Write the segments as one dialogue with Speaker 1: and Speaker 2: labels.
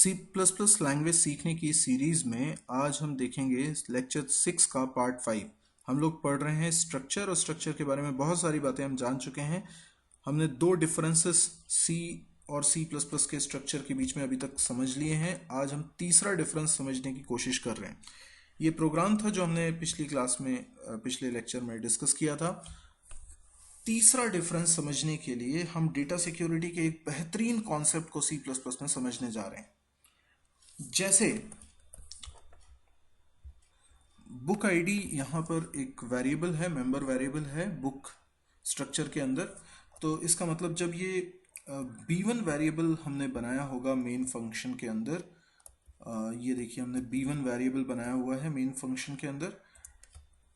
Speaker 1: C plus plus language सीखने की series में आज हम देखेंगे लेक्चर 6 का पार्ट 5। हम लोग पढ़ रहे हैं स्ट्रक्चर, और स्ट्रक्चर के बारे में बहुत सारी बातें हम जान चुके हैं। हमने दो डिफरेंसेस सी और सी प्लस प्लस के स्ट्रक्चर के बीच में अभी तक समझ लिए हैं। आज हम तीसरा डिफरेंस समझने की कोशिश कर रहे हैं। ये प्रोग्राम था जो हमने पिछली क्लास में पिछले लेक्चर में डिस्कस किया था। तीसरा डिफरेंस समझने के लिए हम डेटा सिक्योरिटी के एक बेहतरीन कॉन्सेप्ट को सी प्लस प्लस में समझने जा रहे हैं। जैसे बुक आईडी यहाँ पर एक वेरिएबल है, मेंबर वेरिएबल है बुक स्ट्रक्चर के अंदर। तो इसका मतलब जब ये b1 वेरिएबल हमने बनाया होगा मेन फंक्शन के अंदर, ये देखिए हमने b1 वेरिएबल बनाया हुआ है मेन फंक्शन के अंदर,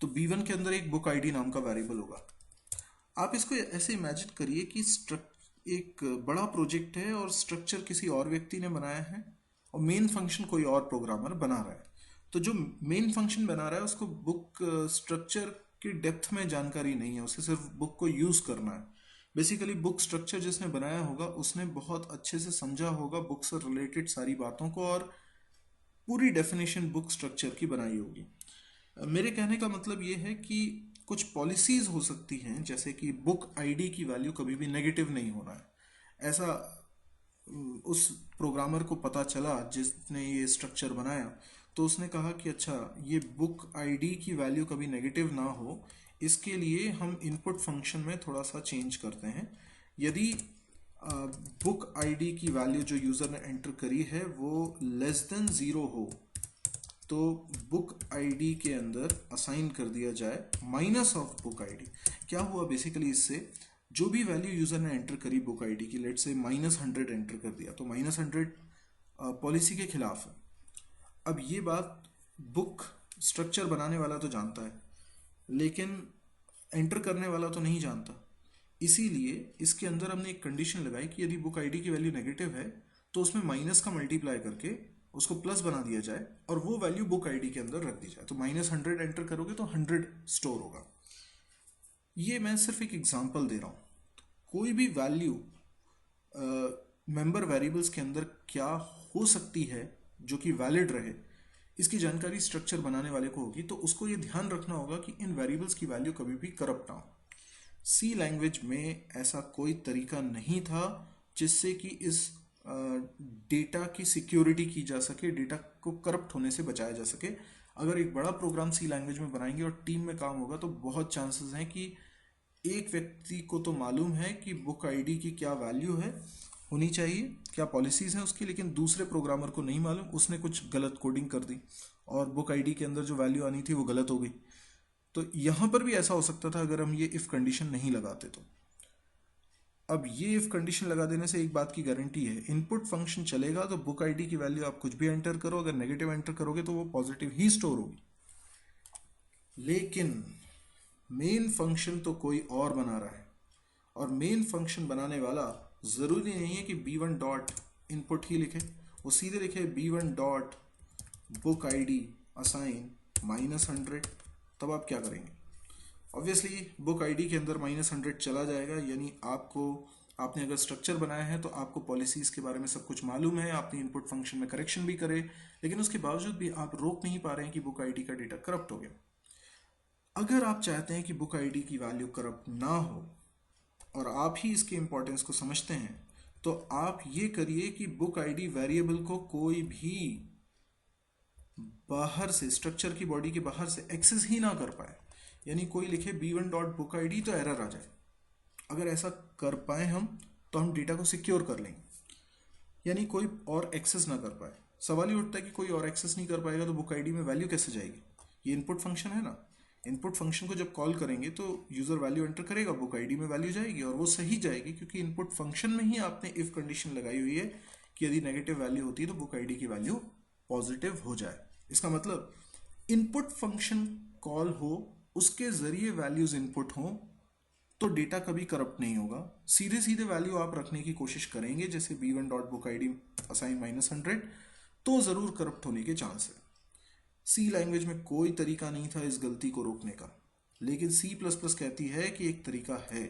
Speaker 1: तो b1 के अंदर एक बुक आईडी नाम का वेरिएबल होगा। आप इसको ऐसे इमेजिन करिए कि एक बड़ा प्रोजेक्ट है और स्ट्रक्चर किसी और व्यक्ति ने बनाया है और मेन फंक्शन कोई और प्रोग्रामर बना रहा है। तो जो मेन फंक्शन बना रहा है उसको बुक स्ट्रक्चर की डेप्थ में जानकारी नहीं है, उसे सिर्फ बुक को यूज़ करना है। बेसिकली बुक स्ट्रक्चर जिसने बनाया होगा उसने बहुत अच्छे से समझा होगा बुक से रिलेटेड सारी बातों को और पूरी डेफिनेशन बुक स्ट्रक्चर की बनाई होगी। मेरे कहने का मतलब ये है कि कुछ पॉलिसीज हो सकती हैं, जैसे कि बुक आईडी की वैल्यू कभी भी नेगेटिव नहीं होना है। ऐसा उस प्रोग्रामर को पता चला जिसने ये स्ट्रक्चर बनाया, तो उसने कहा कि अच्छा ये बुक आईडी की वैल्यू कभी नेगेटिव ना हो, इसके लिए हम इनपुट फंक्शन में थोड़ा सा चेंज करते हैं। यदि बुक आईडी की वैल्यू जो यूज़र ने एंटर करी है वो लेस देन 0 हो, तो बुक आईडी के अंदर असाइन कर दिया जाए माइनस ऑफ बुक आईडी। क्या हुआ बेसिकली, इससे जो भी वैल्यू यूज़र ने एंटर करी बुक आईडी की, लेट से -100 एंटर कर दिया, तो -100 पॉलिसी के खिलाफ है। अब ये बात बुक स्ट्रक्चर बनाने वाला तो जानता है, लेकिन एंटर करने वाला तो नहीं जानता। इसीलिए इसके अंदर हमने एक कंडीशन लगाई कि यदि बुक आईडी की वैल्यू नेगेटिव है तो उसमें माइनस का मल्टीप्लाई करके उसको प्लस बना दिया जाए और वो वैल्यू बुक आईडी के अंदर रख दी जाए। तो -100 एंटर करोगे तो 100 स्टोर होगा। ये मैं सिर्फ एक एग्जांपल दे रहा हूँ। कोई भी वैल्यू मेंबर वेरिएबल्स के अंदर क्या हो सकती है जो कि वैलिड रहे, इसकी जानकारी स्ट्रक्चर बनाने वाले को होगी। तो उसको ये ध्यान रखना होगा कि इन वेरिएबल्स की वैल्यू कभी भी करप्ट ना हो। सी लैंग्वेज में ऐसा कोई तरीका नहीं था जिससे कि इस डेटा की सिक्योरिटी की जा सके, डेटा को करप्ट होने से बचाया जा सके। अगर एक बड़ा प्रोग्राम सी लैंग्वेज में बनाएंगे और टीम में काम होगा तो बहुत चांसेस हैं कि एक व्यक्ति को तो मालूम है कि बुक आईडी की क्या वैल्यू है होनी चाहिए, क्या पॉलिसीज हैं उसकी, लेकिन दूसरे प्रोग्रामर को नहीं मालूम, उसने कुछ गलत कोडिंग कर दी और बुक आईडी के अंदर जो वैल्यू आनी थी वो गलत हो गई। तो यहाँ पर भी ऐसा हो सकता था अगर हम ये इफ़ कंडीशन नहीं लगाते तो। अब ये इफ़ कंडीशन लगा देने से एक बात की गारंटी है, इनपुट फंक्शन चलेगा तो बुक आईडी की वैल्यू आप कुछ भी एंटर करो, अगर नेगेटिव एंटर करोगे तो वो पॉजिटिव ही स्टोर होगी। लेकिन मेन फंक्शन तो कोई और बना रहा है, और मेन फंक्शन बनाने वाला ज़रूरी नहीं है कि b1 डॉट इनपुट ही लिखे, वो सीधे लिखे b1 dot book ID assign -100। तब आप क्या करेंगे? ऑब्वियसली बुक आईडी के अंदर -100 चला जाएगा, यानी आपने अगर स्ट्रक्चर बनाया है तो आपको पॉलिसीज़ के बारे में सब कुछ मालूम है, आपने इनपुट फंक्शन में करेक्शन भी करे, लेकिन उसके बावजूद भी आप रोक नहीं पा रहे हैं कि बुक आईडी का डेटा करप्ट हो गया। अगर आप चाहते हैं कि बुक आईडी की वैल्यू करप्ट ना हो और आप ही इसके इंपॉर्टेंस को समझते हैं, तो आप ये करिए कि बुक आईडी वेरिएबल को कोई भी बाहर से, स्ट्रक्चर की बॉडी के बाहर से एक्सेस ही ना कर पाए। यानी कोई लिखे b1 डॉट बुक आईडी तो एरर आ जाए। अगर ऐसा कर पाए हम तो हम डेटा को सिक्योर कर लेंगे, यानी कोई और एक्सेस ना कर पाए। सवाल ये उठता है कि कोई और एक्सेस नहीं कर पाएगा तो बुक आईडी में वैल्यू कैसे जाएगी? ये इनपुट फंक्शन है ना, इनपुट फंक्शन को जब कॉल करेंगे तो यूज़र वैल्यू एंटर करेगा, बुक आईडी में वैल्यू जाएगी और वो सही जाएगी, क्योंकि इनपुट फंक्शन में ही आपने इफ़ कंडीशन लगाई हुई है कि यदि नेगेटिव वैल्यू होती है तो बुक आईडी की वैल्यू पॉजिटिव हो जाए। इसका मतलब इनपुट फंक्शन कॉल हो, उसके ज़रिए वैल्यूज़ इनपुट हों, तो डेटा कभी करप्ट नहीं होगा। सीधे सीधे वैल्यू आप रखने की कोशिश करेंगे, जैसे b1 dot book ID assign -100, तो ज़रूर करप्ट होने के चांस है। सी लैंग्वेज में कोई तरीका नहीं था इस गलती को रोकने का, लेकिन सी प्लस प्लस कहती है कि एक तरीका है।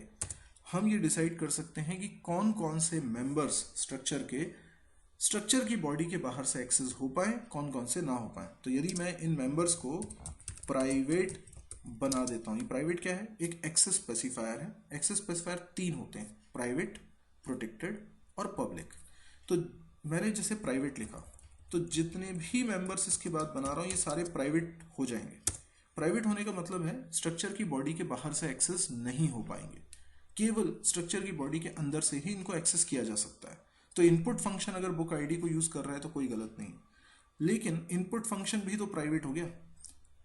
Speaker 1: हम ये डिसाइड कर सकते हैं कि कौन कौन से मेंबर्स स्ट्रक्चर के स्ट्रक्चर की बॉडी के बाहर से एक्सेस हो पाए, कौन कौन से ना हो पाए। तो यदि मैं इन मेंबर्स को प्राइवेट बना देता हूँ, ये प्राइवेट क्या है, एक एक्सेस स्पेसिफायर है। एक्सेस स्पेसिफायर 3 होते हैं, प्राइवेट, प्रोटेक्टेड और पब्लिक। तो मैंने जैसे प्राइवेट लिखा तो जितने भी मेंबर्स इसके बाद बना रहा हूँ ये सारे प्राइवेट हो जाएंगे। प्राइवेट होने का मतलब है स्ट्रक्चर की बॉडी के बाहर से एक्सेस नहीं हो पाएंगे, केवल स्ट्रक्चर की बॉडी के अंदर से ही इनको एक्सेस किया जा सकता है। तो इनपुट फंक्शन अगर बुक आईडी को यूज कर रहा है तो कोई गलत नहीं, लेकिन इनपुट फंक्शन भी तो प्राइवेट हो गया,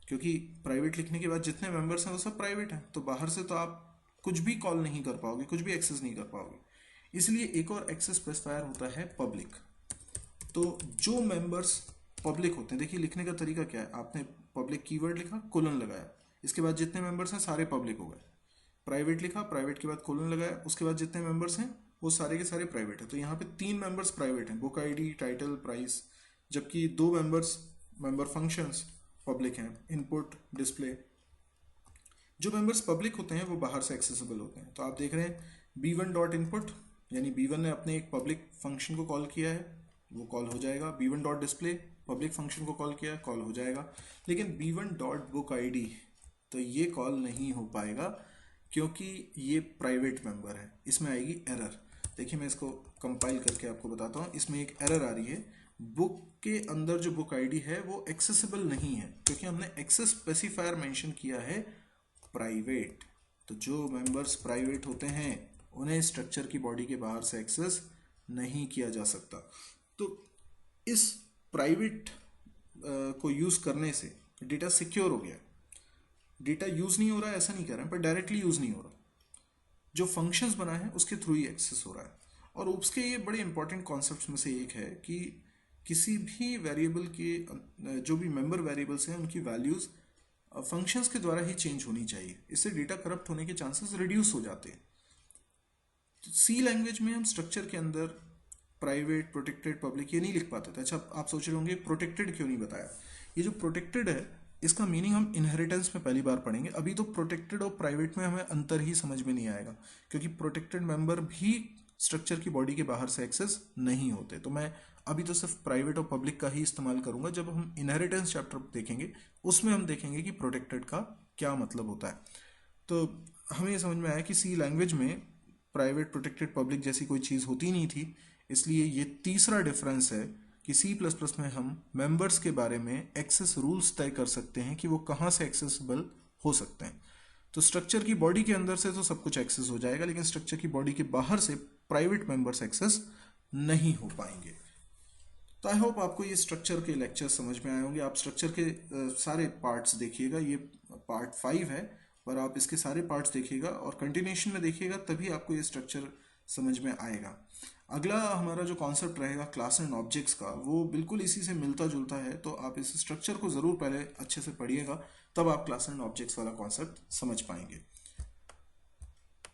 Speaker 1: क्योंकि प्राइवेट लिखने के बाद जितने मेंबर्स हैं वो सब प्राइवेट हैं, तो बाहर से तो आप कुछ भी कॉल नहीं कर पाओगे, कुछ भी एक्सेस नहीं कर पाओगे। इसलिए एक और एक्सेस स्पेसिफायर होता है पब्लिक। तो जो मेंबर्स पब्लिक होते हैं, देखिए लिखने का तरीका क्या है, आपने पब्लिक कीवर्ड लिखा, कोलन लगाया, इसके बाद जितने मेंबर्स हैं सारे पब्लिक हो गए। प्राइवेट लिखा, प्राइवेट के बाद कोलन लगाया, उसके बाद जितने मेंबर्स हैं वो सारे के सारे प्राइवेट है। तो यहाँ पे 3 मेंबर्स प्राइवेट हैं, बुक आईडी, टाइटल, प्राइस, जबकि 2 मेंबर्स मेंबर फंक्शंस पब्लिक हैं, इनपुट, डिस्प्ले। जो मेंबर्स पब्लिक होते हैं वो बाहर से एक्सेसिबल होते हैं। तो आप देख रहे हैं b1 डॉट इनपुट, यानी b1 ने अपने एक पब्लिक फंक्शन को कॉल किया है, वो कॉल हो जाएगा। b1 dot display public function को कॉल किया है, कॉल हो जाएगा। लेकिन b1 डॉट बुक आईडी तो ये कॉल नहीं हो पाएगा, क्योंकि ये प्राइवेट मेंबर है, इसमें आएगी एरर। देखिए मैं इसको कंपाइल करके आपको बताता हूँ। इसमें एक एरर आ रही है, बुक के अंदर जो बुक आईडी है वो एक्सेसिबल नहीं है, क्योंकि हमने एक्सेस स्पेसिफायर मेंशन किया है प्राइवेट। तो जो मेंबर्स प्राइवेट होते हैं उन्हें स्ट्रक्चर की बॉडी के बाहर से एक्सेस नहीं किया जा सकता। तो इस प्राइवेट को यूज करने से डेटा सिक्योर हो गया। डेटा यूज नहीं हो रहा है ऐसा नहीं कह रहे हैं, पर डायरेक्टली यूज नहीं हो रहा, जो फंक्शंस बना है उसके थ्रू ही एक्सेस हो रहा है। और उसके ये बड़े इंपॉर्टेंट कॉन्सेप्ट्स में से एक है कि किसी भी वेरिएबल के जो भी मेंबर वेरिएबल्स हैं उनकी वैल्यूज फंक्शंस के द्वारा ही चेंज होनी चाहिए, इससे डेटा करप्ट होने के चांसेस रिड्यूस हो जाते हैं। तो सी लैंग्वेज में हम स्ट्रक्चर के अंदर प्राइवेट, प्रोटेक्टेड, पब्लिक ये नहीं लिख पाते थे। अच्छा आप सोच रहे होंगे प्रोटेक्टेड क्यों नहीं बताया। ये जो प्रोटेक्टेड है इसका मीनिंग हम इनहेरिटेंस में पहली बार पढ़ेंगे। अभी तो प्रोटेक्टेड और प्राइवेट में हमें अंतर ही समझ में नहीं आएगा, क्योंकि प्रोटेक्टेड मेंबर भी स्ट्रक्चर की बॉडी के बाहर से एक्सेस नहीं होते। तो मैं अभी तो सिर्फ प्राइवेट और पब्लिक का ही इस्तेमाल करूंगा। जब हम इनहेरिटेंस चैप्टर देखेंगे उसमें हम देखेंगे कि प्रोटेक्टेड का क्या मतलब होता है। तो हमें ये समझ में आया कि सी लैंग्वेज में प्राइवेट, प्रोटेक्टेड, पब्लिक जैसी कोई चीज़ होती नहीं थी। इसलिए ये तीसरा डिफरेंस है कि C++ में हम मेंबर्स के बारे में एक्सेस रूल्स तय कर सकते हैं कि वो कहाँ से एक्सेसिबल हो सकते हैं। तो स्ट्रक्चर की बॉडी के अंदर से तो सब कुछ एक्सेस हो जाएगा, लेकिन स्ट्रक्चर की बॉडी के बाहर से प्राइवेट मेंबर्स एक्सेस नहीं हो पाएंगे। तो आई होप आपको ये स्ट्रक्चर के लेक्चर समझ में आए होंगे। आप स्ट्रक्चर के सारे पार्ट्स देखिएगा, ये पार्ट 5 है, पर आप इसके सारे पार्ट्स देखिएगा और कंटिन्यूएशन में देखिएगा, तभी आपको ये स्ट्रक्चर समझ में आएगा। अगला हमारा जो कॉन्सेप्ट रहेगा क्लास एंड ऑब्जेक्ट्स का, वो बिल्कुल इसी से मिलता जुलता है। तो आप इस स्ट्रक्चर को ज़रूर पहले अच्छे से पढ़िएगा, तब आप क्लास एंड ऑब्जेक्ट्स वाला कॉन्सेप्ट समझ पाएंगे।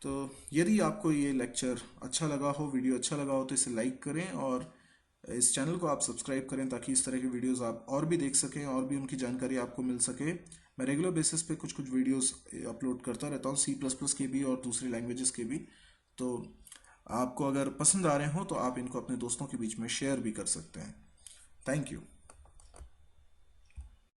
Speaker 1: तो यदि आपको ये लेक्चर अच्छा लगा हो, वीडियो अच्छा लगा हो, तो इसे लाइक करें और इस चैनल को आप सब्सक्राइब करें, ताकि इस तरह के वीडियोस आप और भी देख सकें और भी उनकी जानकारी आपको मिल सके। मैं रेगुलर बेसिस पे कुछ कुछ वीडियोस अपलोड करता रहता हूँ, C++ के भी और दूसरी लैंग्वेजेस के भी। तो आपको अगर पसंद आ रहे हो तो आप इनको अपने दोस्तों के बीच में शेयर भी कर सकते हैं। Thank you.